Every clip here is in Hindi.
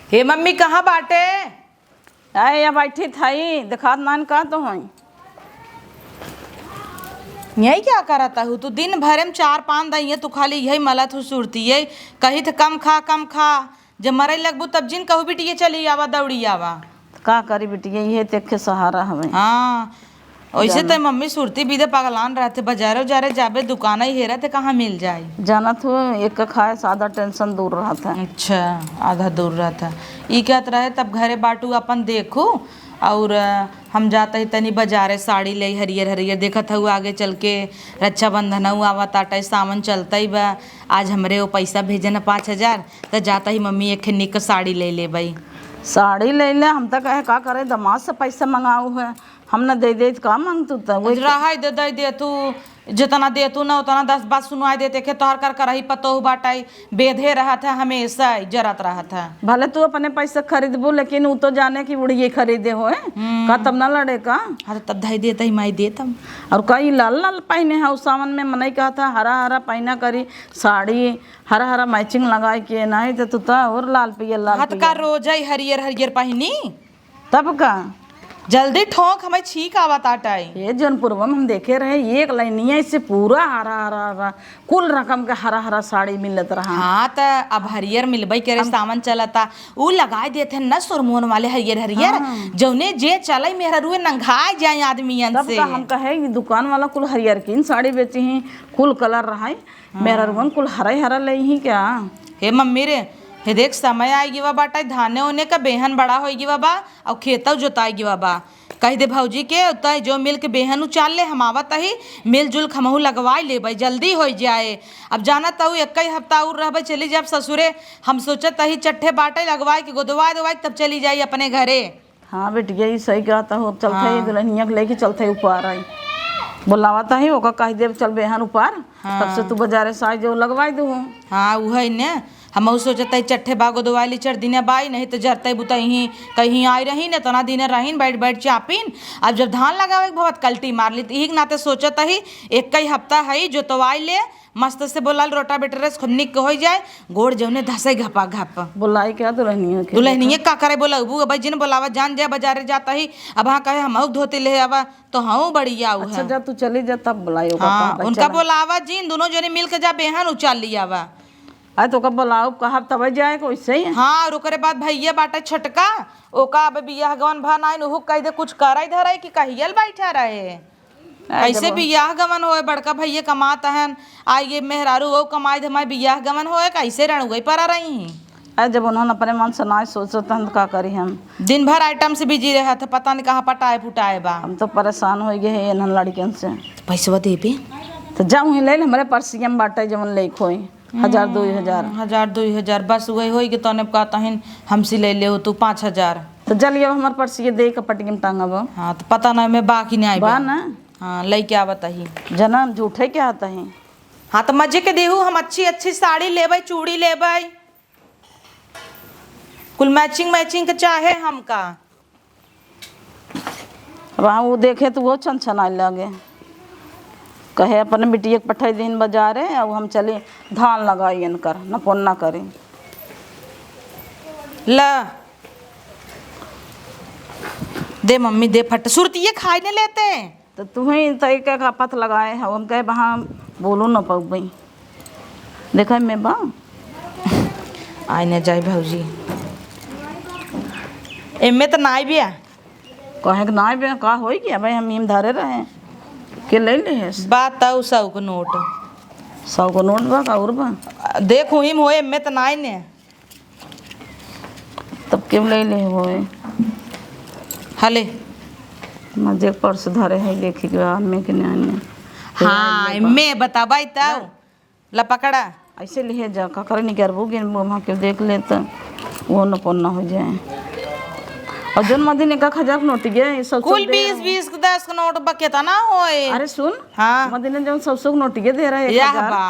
हे मम्मी कहाँ बाटे? अरे या बैठी थाई दिखात नान का तो हई यही क्या करता हूँ तू? दिन भर में 4-5 दही तू खाली यही मलत हो सुरती है। कही तो कम खा जब मरे लगबू तब जिन कहू बिटिया चली आवा दौड़ी आवा। का करी बिटिया ये तेख के सहारा हमें। हाँ वैसे तो मम्मी सुरती बीदे पगलान रहते बाजारे उजारे जाबे दुकान ही हेरा थे कहाँ मिल जाए। जानत हो एक खाए सादा टेंशन दूर रहा था। अच्छा आधा दूर रहा था ई कहत रहे तब घरे बाटू अपन देखो और हम जाते ही तनी बाजारे साड़ी ले हरियर हरियर देखत हूँ आगे चल के रक्षाबंधन आवा ताटा सावन चलता ही बा। आज हमरे वो पैसा भेजे न 5000 तो जाता ही मम्मी एक निक साड़ी ले भाई। साड़ी ले ले हम तो कहे का करे दमाद से पैसा मंगाऊ है हमने दे का मांग तू तो रहा दे तू जितना दे तू ना उतना 10 बात सुनवाई देते के तोहर कर करही पतो बाटाई बेधे रहा था हमेशा जरत रहा था। भले तू अपने पैसे खरीदबू लेकिन वो तो जाने की उड़िए खरीदे हो का तब ना लड़े का। हाँ तब धाई देता ही माई देतम। और कई लाल लाल पहने है उस सावन में मनई कहा था हरा हरा पहना करी साड़ी हरा हरा मैचिंग लगाए के नहीं तो तू और लाल पियर लाल हाथ का रोज ही हरियर हरियर पहनी तब का जल्दी ठोक हमें छीक आवत आटाई। ये जौनपुरवा में हम देखे रहे एक लाइनिया से पूरा हरा हरा हरा कुल रकम का हरा हरा साड़ी मिलत रहा। हाँ तो अब हरियर मिलबई करे सावन चलता उ लगाए देते न सुरमोन वाले हरियर हरियर। हाँ। जौने जे चलई मेहरा रुए नंघाए जाए आदमियन से। हम कहे दुकान वाला कुल हरियर की साड़ी बेची ही कुल कलर रहा मेहरा रुअन कुल हरा हरा ले ही क्या। हे मम्मी रे हे देख समय आएगी वा बाटा धाने होने का बेहन बड़ा होगी बाबा और खेता जोताएगी बाबा। कह दे भौजी के उतय जो मिल के बेहन उचाल ले हम आवत ही मिलजुल खमहू लगवाई ले भाई जल्दी हो जाए। अब जाना तू एक ही हफ्ता और रह चली जाए ससुरे हम सोचत ही चट्ठे बाटे लगवाए के गोदवाए दवाई तब चली जाई अपने घरे। हाँ बेटिया ये सही कहता हो चलते ही दुल्हनिया लेके चलते ऊपर आई बुलावाता ही ओका कह दे चल बेहन ऊपर। हाँ। तब से तू बाजारे साई जो लगवाई दू। हाँ वही ने हम सोचते चट्ठे बागो दवाई चढ़ दिन बाई नहीं तो जरते बुतही कहीं आई रही न तना दिन रही बैठ बैठ चापिन। अब जब धान लगावे बहुत कल्टी मार ली यही नाते सोचत ही एक ही हफ्ता है जो तवाई ले मस्त से बोला रोटा बेटर निक हो जाए गोड़ जौने धसे घपा घप बोलाई क्या दुल्हनिया का करे बोला भाई जिन बोलावा जान जा बाजारे जाता ही अब हाँ कहे हम धोती ले आवा तो हाँ बढ़िया। अच्छा जा तू चली जा तब बुलाई। हाँ उनका बोलावा जिन दोनों जने मिल के जा बेहन उचाल लियावा। अरे तो कब बोलाओ कहा तब जाए वैसे ही। हाँ रुकरे बाद भैया बाटे छटका ओका अब बियाह गवन भा नाइन ओहू कह दे कुछ कराई धराई कि कहियल बैठा रहे ऐसे बियाह गवन होए बड़का भैया कमाता है आइए मेहरारू वो कमाई धमाई बियाह गवन होए कैसे रण गई पर रही। अरे जब उन्होंने अपने मन से ना सोचता तो का करी हम दिन भर आइटम से बिजी रहा था पता नहीं कहाँ पटाए पुटाए बा। हम तो परेशान हो गए हैं इन लड़कियों से। पैसा दे पे तो जाऊँ ही ले हमारे परसियम बाटे जवन ले खोई 1000-2000 बस वही होई के तने कहता है हमसे ले ले हो तू 5000 तो चलिए हमारे परसिए दे के पटिया में टांगब। हाँ तो पता नहीं मैं बाकी नहीं आई बा ना। हाँ लई क्या बताही जना झूठे क्या आता है। हाँ तो मजे के देहू हम अच्छी अच्छी साड़ी लेबै चूड़ी लेबै कुल मैचिंग के चाहे हमका। वहाँ वो देखे तो वो छन छना लगे कहे अपने बिटिया के पठाई दिन बाजारे अब हम चले धान लगाई कर न फोन ना करें ला दे मम्मी दे फट सुरती खाई नहीं लेते तो तुम्हें तो एक पथ लगाए है हम कहे वहाँ बोलो न पाऊ भाई देखा मैं बा आए न जाए भौजी एमे तो नाई बिया कहे ना बे का हो गया भाई हम हिम धारे रहे के ले ले बात ताऊ 100 को नोट 100 को नोट बा और बा देखो हिम होए एमे तो नाई ने तब क्यों ले ले होए हले मजे पर्स धरे है देखी के में के नहीं। हाँ मैं बताबाई ताऊ ला पकड़ा ऐसे लिए जा का करे नहीं करबोगे वहाँ के देख ले तो वो न पन्ना हो जाए। और जन मदीने का 1000 नोट गए सब कुल 20 का 10 का नोट बकेता ना होए। अरे सुन हाँ मदीने जन सब नोट के दे रहे यह बा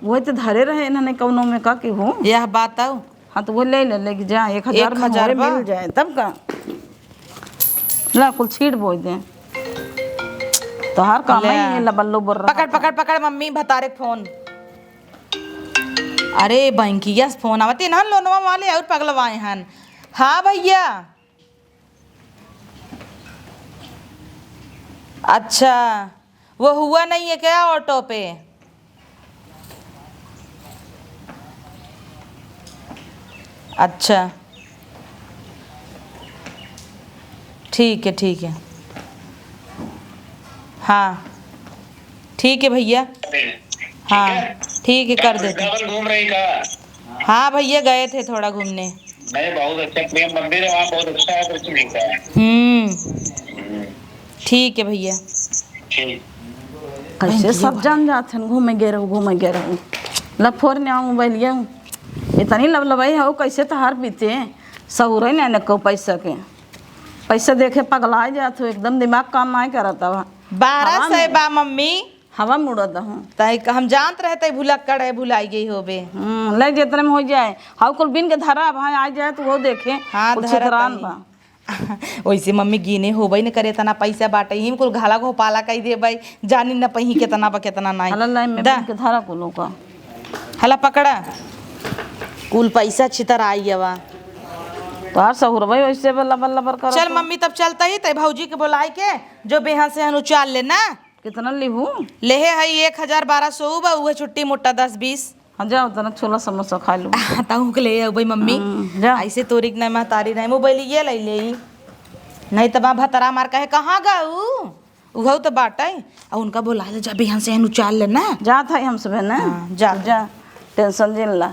वो तो धरे रहे इन्होंने कौनों में का की हो यह बात आओ। हाँ तो वो ले ले लेके जा 1000 मिल जाए तब का ला कुल छीट बोझ दे तो हर काम है लबल्लो बर पकड़ मम्मी बतारे फोन। अरे बैंकिया फोन आवती ना लोनवा वाले और पगलवाए हन हाँ भैया। अच्छा, वो हुआ नहीं है क्या ऑटो पे? अच्छा, ठीक है ठीक है। हाँ ठीक है भैया। हाँ ठीक है, कर देते। वृंदावन घूम रही का? हाँ भैया, गए थे थोड़ा घूमने। नहीं, बहुत अच्छा प्रेम मंदिर है वहाँ, बहुत अच्छा है कृष्ण का। ठीक है भैया। ठीक। कैसे सब जान जाते हैं घूमे गे रहूँ लब फोर ने आऊँ मोबाइलिया इतनी लबलबाई हो कैसे तो हार पीते सहूर ही नहीं को पैसा देखे पगला जात हो एकदम दिमाग काम नहीं करता हुआ 1200 बा मम्मी। हवा मुड़त हूँ ताई हम जानत रहते भुलक्कड़ है, भुलाई गई होबे। ले जितने में हो जाए हाउ कुल बिन के धरा भाई आ जाए तो वो देखे। हाँ, कुल धरा छितरान तनी। बा वैसे मम्मी गिने होबे न करे तना पैसा बाटे ही कुल घाला घोपाला कही दे भाई, जानी न पही केतना बा केतना नहीं। हला लाई में दा, बिन के धरा कुलों का हला पकड़ा कुल पैसा छितर आई हवा। तो हर सहूर भाई वैसे बल्ला बल्ला बर कर। चल मम्मी तब चलता ही तय भौजी के बुलाई के जो बेहा से हनु चाल लेना। कितना लिहू लेहे है 1200 बा, उहे छुट्टी मोटा 10-20। हाँ जाओ तना छोला समोसा खा लूँ ताऊ के ले भाई मम्मी। जा ऐसे तोरिक नहीं महतारी नहीं मोबाइल ये ले ले नहीं तब भतरा मार कहे कहाँ गाऊ उघऊ तो बाटे और उनका बोला ले जा बेहा से हनु चाल लेना। जा था हम सब है ना। हाँ, जा। जा टेंशन जिन ला।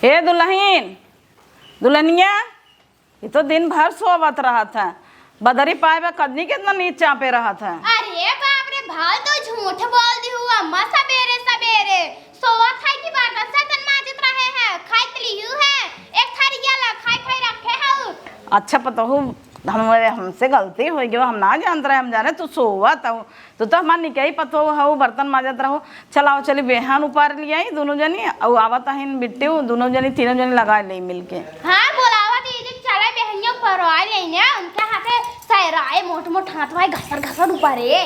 हे दुल्हन दुल्हनिया ये तो दिन भर सोवत रहा था बदरी पाए में कदनी कितना नीच चापे रहा था। अरे बाप रे भाल तो झूठ बोल दी हुआ अम्मा सवेरे सवेरे सोवा खाई की बात सदन माजित रहे हैं खाई के लियू है एक थारी गला खाई रखे है। अच्छा पता हो हमारे हमसे गलती हो गई हम ना जानत रहे हम जाने तू सोवत हो तो हमार निकही पतो हो बर्तन माजत रहो। चलाओ चली बेहान उपार लिया दोनों जनी और आवत हिन बिट्टी दोनों जनी तीनों जनी लगा ले मिलके। हाँ बोलावा दीदी चला बहनियों पर आए लेने उनके हाथे सहराए मोट मोट हाथ भाई घसर ऊपर है।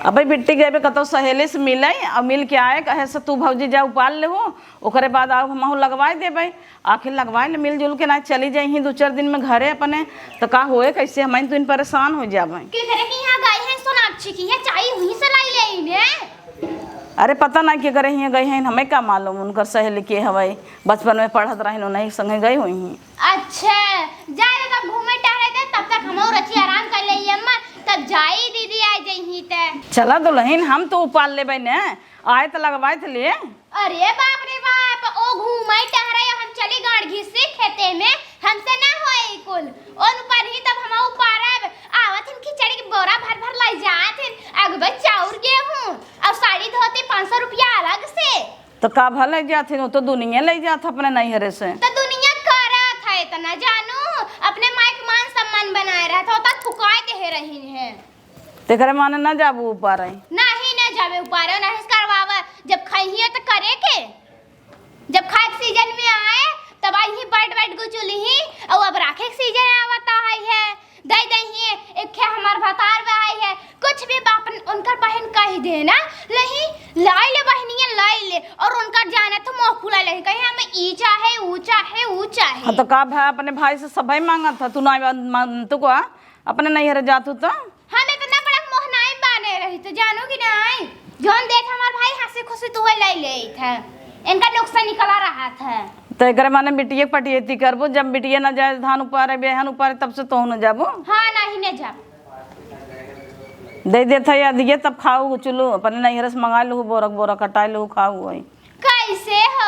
अब बिट्टी गए कतो सहेली से मिले और मिल के आए कहे से तू भौजी जा उपाल ले हो ओकरे बाद आओ हम लगवाए दे भाई आखिर लगवाए ले मिलजुल के ना चली जाई 2-4 दिन में घरे अपने तो का होए कैसे हम तो इन परेशान हो जा भाई। कि करे कि यहाँ गई है सोनाक्षी की है चाहिए वहीं से लाई ले इन्हें। अरे पता ना के करे हियाँ गई हैं हमें का मालूम उनकर सहेली के हवाई बचपन में पढ़त रही उन्हीं संगे गई हुई हैं। अच्छा जा रे तब घूमे टहरे दे तब तक हम रची आराम कर ले अम्मा तब जाई दीदी आ जाई ते। चला दुल्हन हम तो उपाल ले भाई ने आए तो लगवाए थे लिए। अरे बाप रे बाप ओ घूमे टहरे हम चली गाड़ घिसे खेते में हमसे ना होए कुल ओन पर ही तब हम ऊपर आवत हम खिचड़ी के बोरा भर भर लाई जात अग बस चाउर गेहूं और साड़ी धोती 500 रुपया अलग से। तो का भले जाते तो दुनिया ले जात अपने नैहरे से तो दुनिया करत है इतना जानू अपने माइक मान सम्मान बनाए रहा था थुकाए दे रही है तेरे माने ना जाबू ऊपर आई नहीं ना जावे ऊपर नहीं करवावा जब खाइए तो करे के जब खाए सीजन में आए तब आई ही बैठ गुचुली ही और अब राखे सीजन आवता है दई दही एक खे हमार भतार में आई है कुछ भी बाप उनकर बहन कह देना लही लाई ले बहनिया लाई ले और उनका जाना तो मुंह फुला ले कहे हमें ई चाहे ऊ चाहे। हाँ तो का भाई अपने भाई से सब मांगा था तू ना तू को अपने नैहरे जातू तो हमें तो ना बड़ा मोहनाई बाने रही तो जानो कि नहीं जोन देख हमार भाई हंसी खुशी तू लाई ले था इनका नुकसान निकला रहा था तो एक माने बिटिया पटियती करबो जब बिटिया ना जाए धान ऊपर बेहन ऊपर तब से तो न जाबो। हाँ नहीं न जा दे देता या दिए तब खाऊ चलो अपने नैहरे से मंगा लू बोरा कटाई लू खाऊ वही कैसे हो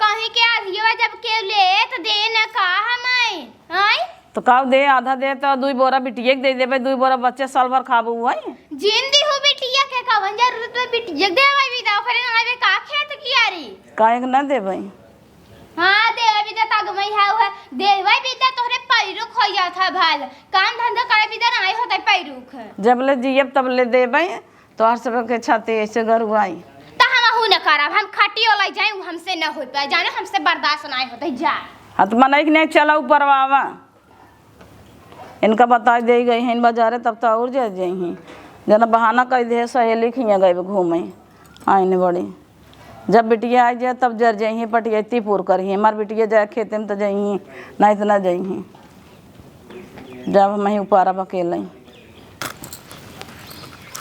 कहीं के आधिया जब के ले तो दे न का हमें आई तो काऊ दे आधा दे तो 2 बोरा बिटिया के दे देबे 2 बोरा बच्चे साल भर खाबू वही जिंदी हो बिटिया के कवन जरूरत है बिटिया दे भाई विदा करे ना आवे का खेत कियारी काहे के ना देबे। हाँ दे विदा तग में है दे भाई विदा तोहरे पैरुख हो जा था भाल काम धंधा करे विदा नहीं होता पैरुख जब ले जियब तब ले देबे तो हर सब के छाते ऐसे घर हुआई तो हम हूं न करब हम खटियो लाई जाए हमसे न हो पाए जाने हमसे बर्दाश्त नहीं होता जा। हाँ तो मनाई नहीं चला ऊपर वावा इनका बता दे गई हैं बाजारे तब तो और जा जाई जना बहाना कर दे सहेली खिया गए घूमे आईने बड़ी जब बिटिया आ जाए तब जर जाई पटियती पूर करी हमार बिटिया जाए खेते में तो जाई नहीं तो ना जाई। जब मैं ऊपर अब अकेले।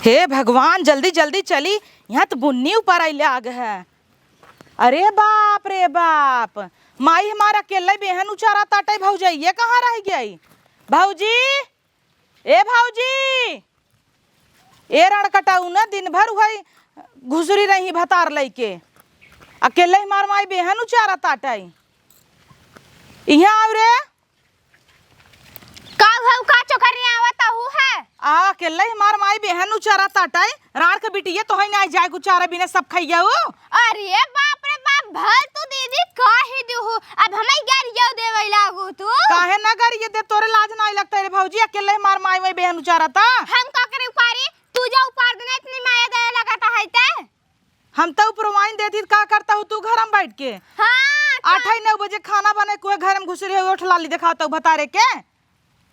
हे भगवान, जल्दी जल्दी चली, यहाँ तो बुन्नी ऊपर आइले आग है। अरे बाप रे बाप, माई हमारा अकेला बेहन उचारा ताटे। भौजी ये कहाँ रह गई? भौजी, ए भौजी, ए रण कटाऊ ना दिन भर हुई घुसरी रही भतार लैके, अकेले हमार माई बेहन उचारा ताटे। यहाँ आव रे, का चोकर आवता हूँ है आ अकेले हमार माई बेहन उचारा ताटे। राण के बिटिया तो है ना जाए गुचारा बिना सब खैया हो। अरे बाप रे बाप, भल तू दीदी काहे देहु, अब हमें गरियो देवे लागू तू। काहे ना गरिए दे, तोरे लाज ना लगता रे भौजी? अकेले हमार माई वही बेहन उचारा था। हम का करे उपारी, तू जो उपार देना इतनी माया दया लगाता है ते। हम तो उपरवाइन देती का करता हूँ तू घर में बैठ के? हाँ 8-9 बजे खाना बने कोई घर में घुसरी हो, उठ लाली दिखाता हूँ भतारे के।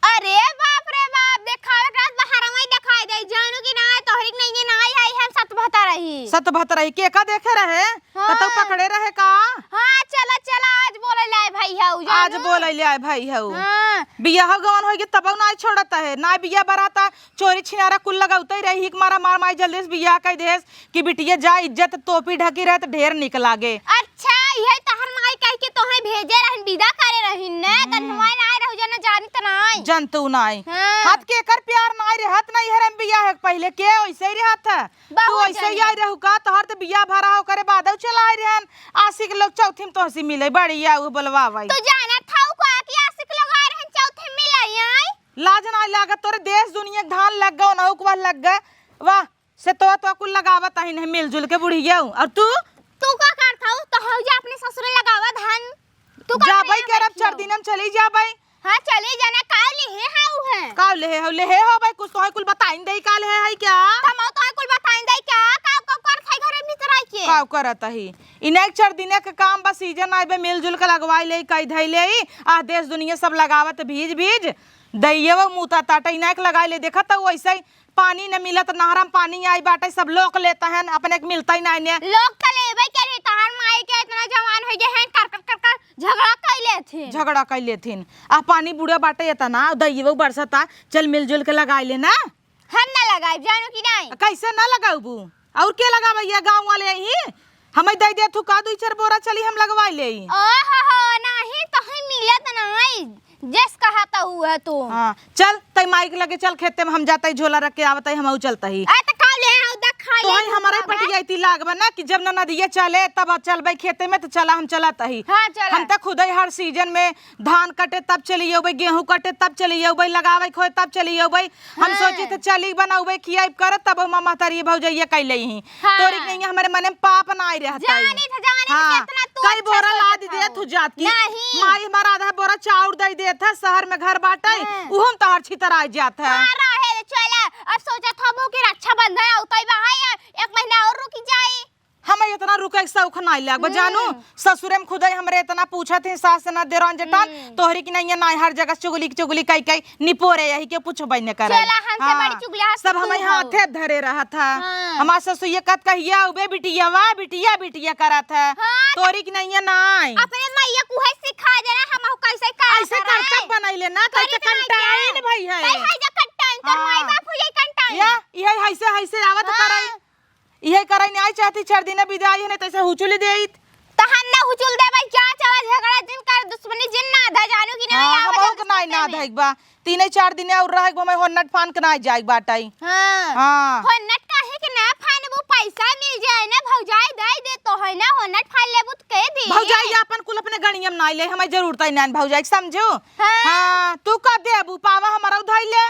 अरे बाप रे बाप, देखावे रात बाहर में दिखाई दे जानू की ना तोहरी नहीं ना आई हम सत बता रही। सत भतरही के का देखे रहे? हाँ। तो पकड़े रहे का? हां चला चला, आज बोले लाए भाई है आज बोल ले आए भाई है। हां बियाह गवन होगी तब ना छोड़ता है ना, बियाह बराता चोरी छिनारा कुल लगाउते रही हिक मारा मार माई जल्दी से बियाह कह देस कि बिटिया जा इज्जत टोपी ढकी रहे तो ढेर निक लागे। अच्छा ये तहर माई कह के तोहे भेजे रहन विदा करे रहन ने, गनवाई ना रहू जना जानी त नहीं जनतु नाई। हाँ। हाथ के कर प्यार नाई रहत नहीं हरम बियाह है पहले के वैसे ही रहत है। तू बहुत ऐसे ही आई रहू का? तोहर तो बियाह भरा हो करे बादव चला आई रहन। आशिक लोग चौथी में तो हंसी मिले बढ़िया वो बोलवा भाई। तू जाना था को कि आशिक लोग आ रहन चौथे मिलाई आई। लाज ना लागत तोरे देश दुनिया धान लग गओ ना उकवा लग गए। वाह से तो कुल लगावत ही नहीं मिलजुल के बुढ़िया। और तू का करता हूं तो हो जा अपने ससुर लगावा धान। तू का जा भाई करब 4 दिन हम चली जा भाई। हां चले जाना काल ले हाउ है का ले हो भाई? कुछ तो कुल बताइन दे काल है क्या? तमो तो कुल बताइन दे क्या का कर खाई घर में भीतर आई के का करत ही इने 4 दिन के काम बस सीजन आइबे मिलजुल के लगवाई ले कई धैले ही आ देश दुनिया सब लगावत भीज दैये वो मुता ताटा इने के लगाई ले। देखा तो वैसे ही पानी न मिलत नहरम पानी आई बाटे सब लोग लेता है अपने के मिलता ही नहीं ने। लोग त लेबे करे तहार माई के इतना जवान हो गए हैं कर झगड़ा कैले थे। झगड़ा कैले थिन आ पानी बुढ़ा बाटे इतना दैये वो बरसता चल मिलजुल के लगाई ले ना। हम ना लगाई जानू की नहीं। कैसे ना लगाबू? और के लगावैया गांव वाले ही हमें दे दे थू का 2-4 बोरा चली हम लगवाई ले। ओहो नहीं तो ही मिलत नहीं जस कहता हुआ तू। हां चल तई माइक लगे चल खेते में हम जाते ही झोला रख के आवत ही हम चलता ही। आ त खा ले हौ द खा ले तो ही हमारे पटियाती लागबे ना कि जब ना नदिया चले तब चलबे खेते में तो चला हम चलत ही। हां चल हम त खुद ही हर सीजन में धान कटे तब चली अबे, गेहूं कटे तब चली अबे, लगावे खोए तब चली अबे। हम सोची थे चली बनावे खियाई कर तब हम तरी भौजैया कैले ही। तोरी नहीं हमारे मन में पाप ना आई रहता है। जानी था कितना तू कई बोरा लाद दे तू जात की माई हमारा आधा बोरा चाउर दे दे था शहर में घर बाटे उहम तहर छितर आ जात है। रहे चला अब सोचा था वो कि रक्षाबंधन औतई बहाई 1 महीना और रुक जाई। हमें इतना रुके सौख नहीं लग जानू ससुरे में खुद ही हमरे इतना पूछा थे सास ना देरन जेठन तोहरी की नहीं ना हर जगह चुगली कई निपोरे यही के पूछबे न करे। चला हमसे बड़ी चुगली सब हमें हाथे धरे रहा था। हमार ससुर ये कत कहिया उबे बिटिया वा बिटिया करत है तोरी की नहीं नहीं अपने मैया को है सिखा देना हम कैसे का ऐसे करतब बनैले ना कैसे कंटाइन भई है। कई है जा कंटाइन तर माई बाप हो जाई कंटाइन या ये ऐसे आवत करे यही करे नहीं आई चाहती 4 दिन विदाई है तैसे हुचुली देइत तहन ना हुचुल दे भाई क्या चला झगड़ा दिन कर दुश्मनी जिन ना धा जानू की नहीं हम के नहीं ना धाइक बा 3-4 दिन और रह गो मैं होनट फान के ना जाई बाटाई। हां होनट काहे के ना फान वो पैसा मिल जाए ना भौजाई दे दे तो है ना होनट फान लेबू त के दी भौजाई अपन कुल अपने गणियम ना ले हमें जरूरत है ना भौजाई समझो। हां तू का देबू पावा हमारा उधाई ले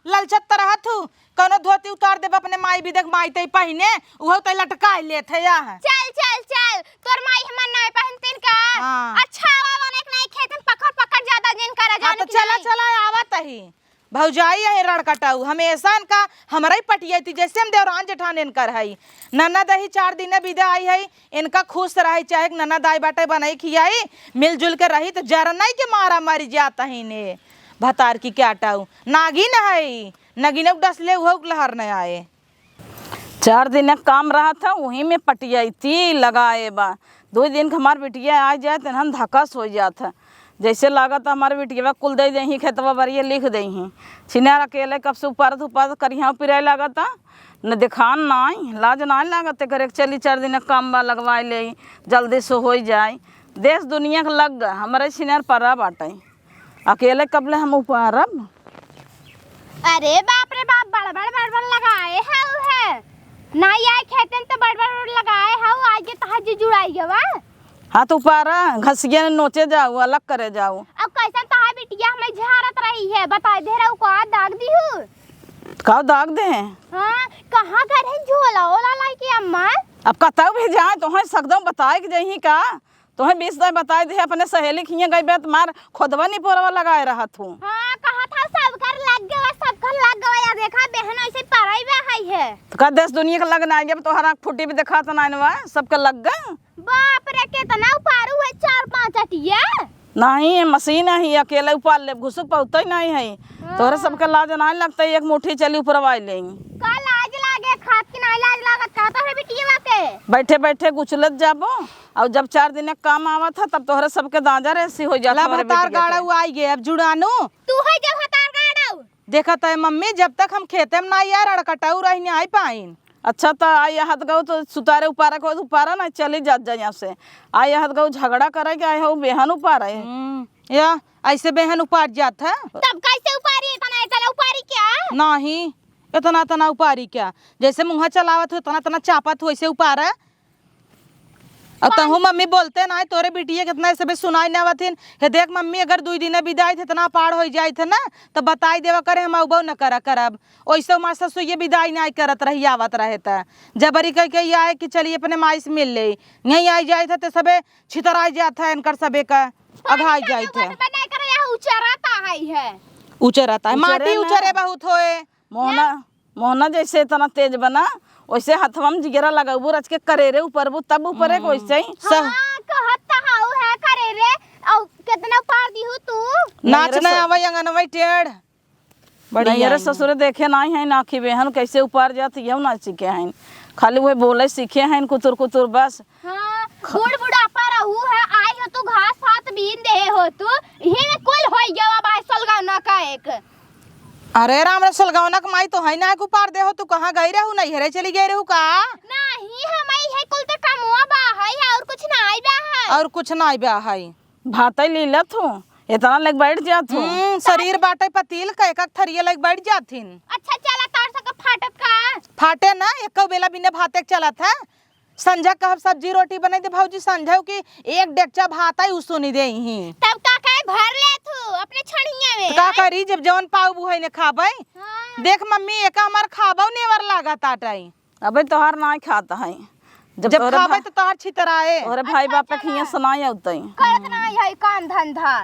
ललचत तरह तू कोनो धोती उतार देब अपने माई भी देख माई तई पहिने उहो तई लटकाई ले थे या चल तोर माई हमर नहीं पहनतिन का। अच्छा वाला नहीं खेत में पकड़ ज्यादा दिन करा जानू की चला आवत ही भौजाई यही रण कटाऊ हमेशा इनका हमारा ही पटियाती जैसे हम देवरान जेठान इनकर है ननद ही 4 दिन विदा आई है इनका खुश रही चाहे ननद आई बाटे बनाई खियाई मिलजुल के रही तो जर नहीं के मारा मरी जाता ही ने भतार की क्या टाऊ नागिन है नगिन डसले वो लहर नहीं आए। 4 दिन काम रहा था वहीं में पटियाई थी लगाए बा 2 दिन हमार बिटिया आ जाए तो हम धक्कस हो जाता जैसे लागत हमारे बिटिया कुल दे दही खेतवा बरिए लिख दही छिनार अकेले कब से ऊपर ऊपर करिया पिराए लागत न दिखान नाई लाज नाई लागत करे चली 4 दिन काम बा लगवाए ले जल्दी से हो जाए देश दुनिया के लग गए हमारे छिनार परा बाटे अकेले कबले हम ऊपरब। अरे बाप रे बाप, बड़ लगाए है नहीं आए खेते तो बड़ लगाए है आज ये तहां जी जुड़ाई गवा। हाँ तो ऊपरा घसिया नोचे जाऊ अलग करे जाऊ। अब कैसा तहां बिटिया हमें झारत रही है बता दे रहा को दाग दी हूं का दाग दे। हां कहां घर है झोला ओला लाई की अम्मा। अब कतौ भी जाए तोहे सकदम बताए के जही का तोहे 20 दाई बताए दे अपने सहेली खिया गई बेत मार खुदवा नहीं पोरवा लगाए रहा तू। हां कहा था सब कर लग गया सब कर लग गया या देखा बहन ऐसे पराई बे है तो का देश दुनिया के लगना है जब तोहरा फुटी भी दिखा तो ना सबके लग गए। बाप रे कितना उपारू है 4-5 अटिया नहीं मशीन है अकेले ऊपर ले घुसक पहुँचते ही नहीं है तोहरे सबके लाज नहीं लगता एक मुट्ठी चली ऊपरवा लेंगे का लाज लागे खात की नहीं लाज लागत का तोहरे बिटिया के बैठे बैठे गुचलत जाबो और जब 4 दिन काम आवत था तब तोहरे सबके दांजा रेसी हो जाता। हतार गाड़ा आई गए अब जुड़ानू तू है जब हतार गाड़ा देखा है मम्मी जब तक हम खेते में ना यार अड़कटाऊ रही आई पाइन। अच्छा तो आई हाथ गऊ तो सुतारे उपारा को उपारा ना चली जात जा यहाँ से आई हाथ गऊ झगड़ा करे के आए हो बेहन उपारा है या ऐसे बेहन उपार जात है तब कैसे उपारी इतना उपारी क्या नहीं इतना तना उपारी क्या जैसे मुँह चलावत हो इतना तना चापत हो ऐसे उपारा। और तहु मम्मी बोलते ना तोरे बिटिया कितना सब सुनाई न आवथिन हे देख मम्मी अगर 2 दिन विदाई थे इतना पार हो जाए थे ना तो बताई देवा करे हम अबो न करा करब वैसे माँ ससु ये विदाई नहीं करत रही आवत रहे था जबरी कह के आए कि चलिए अपने माई से मिल ले यहीं आई जाए थे तो सबे छितराई जात है इनकर सबे का अघाई जाए थे उचरता है माटी उचरे बहुत होए मोहना जैसे इतना तेज बना वैसे हथवा में जिगरा लगाबू रच के करेरे ऊपर बू तब ऊपर एक वैसे ही कहत हाउ है करेरे और कितना पार दी हूं तू नाच ना आवे अंगनवाई टेढ़ बढ़िया रे ससुर देखे नहीं है नाखी बेहन कैसे ऊपर जात यौ ना सीखे हैं खाली वो बोले सीखे हैं कुतुर कुतुर बस। हां बूढ़ बुढ़ापा रहू है आई हो तू घास फात बीन दे हो तू यही में कुल होई गवा बाय सलगाना का एक। अरे राम रसलगौना कमाई तो है ना को पार दे हो तू कहां गई रहू नहीं हरे चली गई रहू का नहीं हमई है कुल तो कमुआ बा है और कुछ ना आई बा है और कुछ ना आई बा है भाते ले लत हो इतना लग बैठ जात हो शरीर बाटे पतील का एक थरिया लग बैठ जाथिन। अच्छा चला तार सक फाटत का फाटे ना एक बेला बिना भाते चलत है संझा कब सब्जी रोटी बने दे भौजी संझा की एक डेकचा भात आई उसुनी दे ही तब का कहे भर ले तू अपने छड़िया में तो का करी जब जवन पाऊ बुहै ने खाबै देख मम्मी एक हमार खाबौ नेवर लागत आटाई अबे तोहार ना खाता है जब खाबै तो तोहार छितराए और भाई बाप के खिया सुनाई औतई करत ना है काम धंधा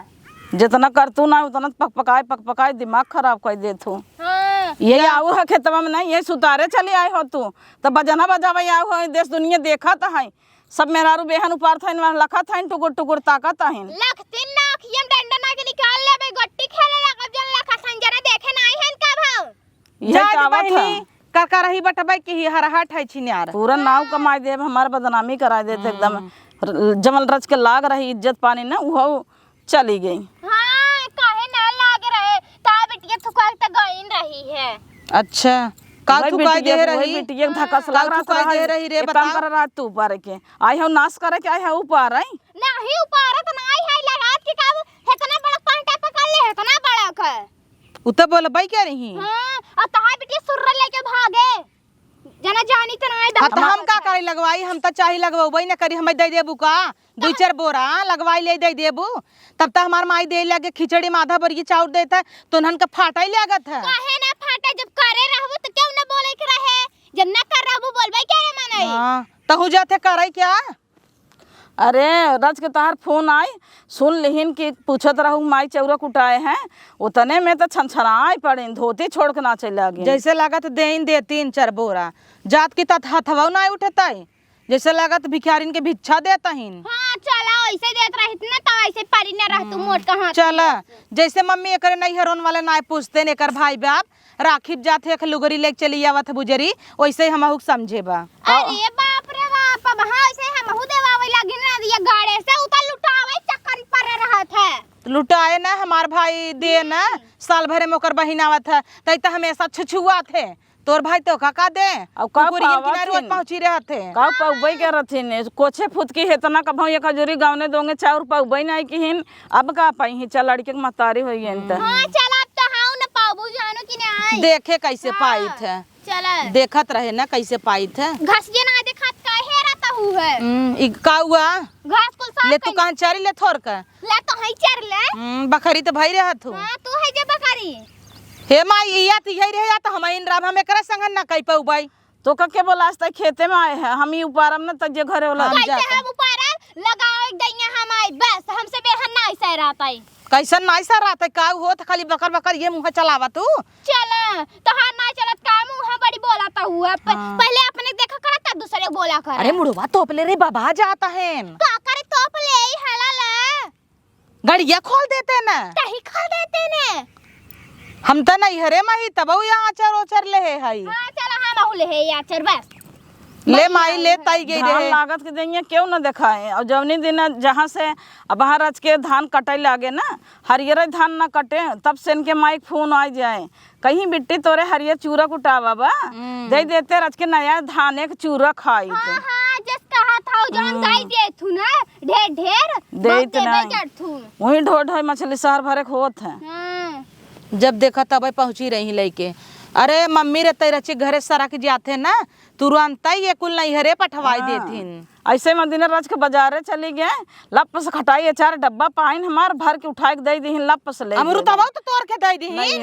जितना करतू ना उतना पक पकाए दिमाग खराब कर देतू। हां ये आऊ है खेतवा में नहीं ये सुतारे चली आए हो तू तब बजना बजावे आऊ हो देश दुनिया देखा तो है सब मेहरारू बेहन उपार था लखा था टुकुर टुकुर ताकत है लख तीन लाख ये डंडा के निकाल ले बे गट्टी खेले लगा जन लखा संजना देखे ना आई है का भाव ये चावत है का का रही बटबै की हरहट है छिनार पूरा नाव कमाई दे हमार बदनामी करा देते एकदम जमल रच के लाग रही इज्जत पानी ना वो चली गई। हां काहे ना लाग रहे ता बिटिया थुका त गईन रही है। अच्छा का तू का दे रही बिटिया धक्का लग रहा था दे रही रे बता कर रहा तू ऊपर के आई हो नाश करे के आई है ऊपर आई नहीं ऊपर त नहीं है लगात के का इतना बड़ा पांटा पकड़ ले इतना बड़ा का उत बोलबै क्या रही हां और ता बिटिया सुर्र लेके भागे जना जानी त नहीं हाँ तो हम का करे लगवाई हम तो चाही लगवाई ना करी हमें दे देबू का 2-4 बोरा लगवाई ले दे देबू तब तक हमार माई दे लगे खिचड़ी में आधा बरगी चाउर देता तो उन्हन का फाटा ही लागत है काहे ना फाटा जब करे रहबो तो क्यों ना बोले के रहे जब ना कर रहबो बोलबे क्या रे माने हां तहु जाते करे क्या अरे रज के तहार फोन आई सुन लिहिन कि पूछत रहू माई चौरा कुटाए हैं उतने में तो छनछनाई पड़े धोती छोड़ के ना चला गए जैसे लागत देन दे 3-4 बोरा जात की तत हथवा ना उठता जैसे लागत भिखारिन के भिक्षा देता हिन। हां चला ऐसे देत रहित ना त ऐसे परी ना रह तू मोट कहां चल जैसे मम्मी एकरे नहीं हरोन वाले ना पूछते ने कर भाई बाप राखिब जाते एक लुगरी लेके चली आवत बुजरी वैसे हम हुक समझेबा। अरे बाप रे बाप हां ऐसे हम हु देवावे लगिन ना दिया गाड़े से उतर लुटावे चक्कर पर रहत है लुटाए ना हमार भाई दे ना साल भरे में ओकर बहिन आवत है तई तो हमेशा छुछुआ थे तोर भाई तो का दे अब का कुकुरियन पावत किनारे हन? पहुंची रहे थे का पौबई के रथिन कोछे फुत की हेतना कभौ ये खजूरी गावने दोंगे चाउर पौबई नहीं किहिन अब का पाई ही चल लड़के के मतारी होई त हाँ चल अब तो हाउ न पाबू जानो कि नहीं देखे कैसे पाई थे चल देखत रहे ना कैसे पाई थे घास जे ना देखत काहे रहता हूँ है ई का हुआ घास कुल साफ ले तू कान चारी ले थोर का ले तो हई चर ले बकरी तो भई रहत हूँ हां तू है जे बकरी हे माई इया तिहई रहे या तो हम इन राम हमें करा संगन ना कई पउबाई तो के बोला आज खेते में आए हैं हम ही उपारम न तजे घरे वाला हम कैसे जाते। हम ऊपर लगाओ एक दैया हम आई बस हमसे बेहन ना ऐसा रहता है कैसन नाई सर रात का होत खाली बकर बकर ये मुंह चलावा तू चल तो हां ना चलत का मुंह बड़ी बोलाता हुआ हाँ। पहले अपने देखा करा तब दूसरे को बोला कर अरे मुड़वा तोपले रे बाबा जाता है का करे तोप ले ई हलाल गड़िया खोल देते ना तही खा देते ने हम तो नहीं हरे माही तब यहाँ आचर ओचर ले है हई हां चल हम आहुले है या चल बस ले माई ले ताई गई धान रहे लागत के देंगे क्यों न दिखाए और जवनी दिन जहाँ से अब बाहर रच के धान कटे लागे ना हरियर धान ना कटे तब से इनके माइक फोन आ जाए कहीं बिट्टी तोरे हरियर चूरा कुटावा बा दे देते रच के नया धान एक चूरा खाई हां थे हां जस कहा था जौन दाई दे थू ना ढेर ढेर देत नहीं। जड़ थू वही ढो ढो मछली शहर भरे के होत है हां जब देखा तब पहुंची रही लेके अरे मम्मी रे तई रची घरे सरक जाते ना तुरंत ये कुल नहीं हरे पठवाई देथिन ऐसे में दिन रच के बाजारे चली गए लप से खटाई 4 डब्बा पाइन हमार भर के उठा के दे दी लप से ले अमरूद अब तो तोड़ के दे दी नहीं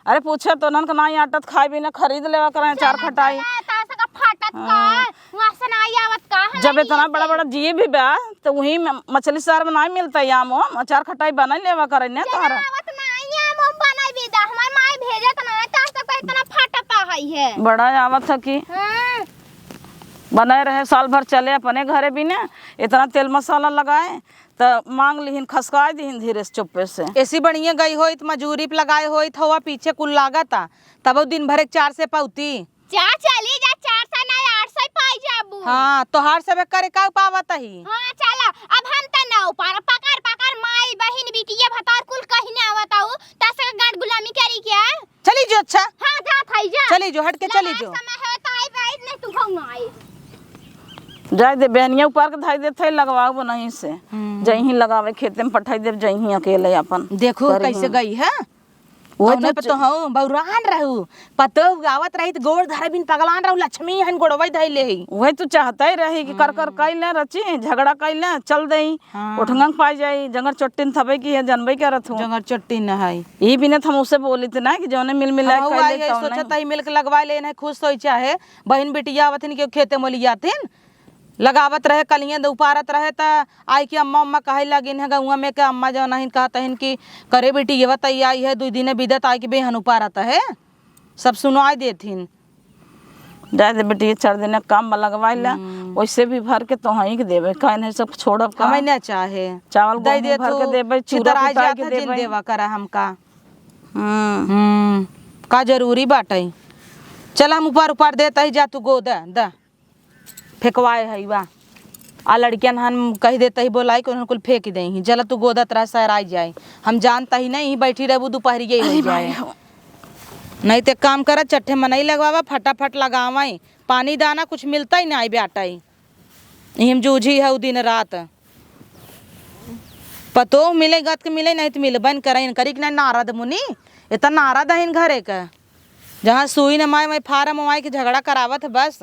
अरे पूछे तो नन का ना आटत खाए भी ना खरीद लेवा करें 4 खटाई तासा का फाटत का वासन आई आवत का है जब इतना बड़ा बड़ा जी भी बा तो वही मछली शहर में नहीं मिलता यामो 4 खटाई बना लेवा करे ने तोहरा आवत ना आई हम बनाई बेदा हमार माई भेजत ना तासा का इतना फाटता है बड़ा आवत है कि हां बनाए रहे साल भर चले अपने घरे भी ना इतना तेल मसाला लगाए तो मांग लिहिन खसकाए दीहिन धीरे से चुप्पे से ऐसी बढ़िया गई हो मजूरी पे लगाए हो हवा पीछे कुल लागता तब दिन भर 4 से पौती जा चली जा 400 ना 800 पाई जाबू हाँ तोहार सब करे का पावत ही हां चला अब हम त ना ऊपर पकड़ पकड़ माई बहिन बिटिया भतार कुल कहीं ना आवताऊ तासा गांड गुलामी करी क्या चली जो अच्छा हां जा थाई जा चली जो हट के चली जो समय है त आई बाई नहीं तू भाऊ ना आई जाए दे बहनिया ऊपर के धाई देते लगवाओ नहीं से जही लगावे खेते में पठाई दे जही अकेले अपन देखो कैसे गई है वो तो पे तो हूं बौरान रहू पतो गावत रही तो गोड़ धरे बिन पगलान रहू लक्ष्मी हन गोड़वई धइले ही वही तू चाहता ही रही कि कर कर कैले रची झगड़ा कैले चल दई उठंगंग पाई जाई जंगर चट्टिन थबे की है जनबई के रथू जंगर चट्टी न है ई बिने हम उसे बोली थे ना कि जौने मिल मिला हम आई है सोचत ही मिल के लगवा ले ना खुश होई चाहे बहन बिटिया आवथिन के खेते मोलियाथिन लगावत रहे कलियां उपारत रहे त आई कि अम्मा अम्मा कहे लगिन है गौवा में के अम्मा जो नहीं कहता हन कि करे बेटी ये बताई आई है 2 दिन बिदत आई कि बेहन उपारत है सब सुनाई देथिन जाए दे बेटी 4 दिन काम में लगवाई ला वैसे भी भर के तो ही के देबे काहे नहीं सब छोड़ब का हमें न चाहे चावल दे गेहूं दे भर के देबे चूड़ा चितराई कुटाई जाता के जिन देबे देवा करा हमका हम्म का जरूरी बाटे चल हम ऊपर ऊपर देता ही जा तू गोद द फेंकवाए है बा आ लड़कियन हम कह देते ही बोलाई कि कुल फेंक दे ही जला तू गोदा तरह सर आ जाए हम जानता ही नहीं बैठी रहबू दोपहर ये हो जाए नहीं तो काम करा चट्टे मनई लगवावा फटाफट लगावा पानी दाना कुछ मिलता ही नहीं बेटा ही हम जूझी है दिन रात पतो मिले गत के मिले नहीं तो मिले बन कर करी कि नहीं नारद मुनि इतना नारद है इन घरे का जहाँ सुई न माए मैं फार्म माए के झगड़ा करावत है बस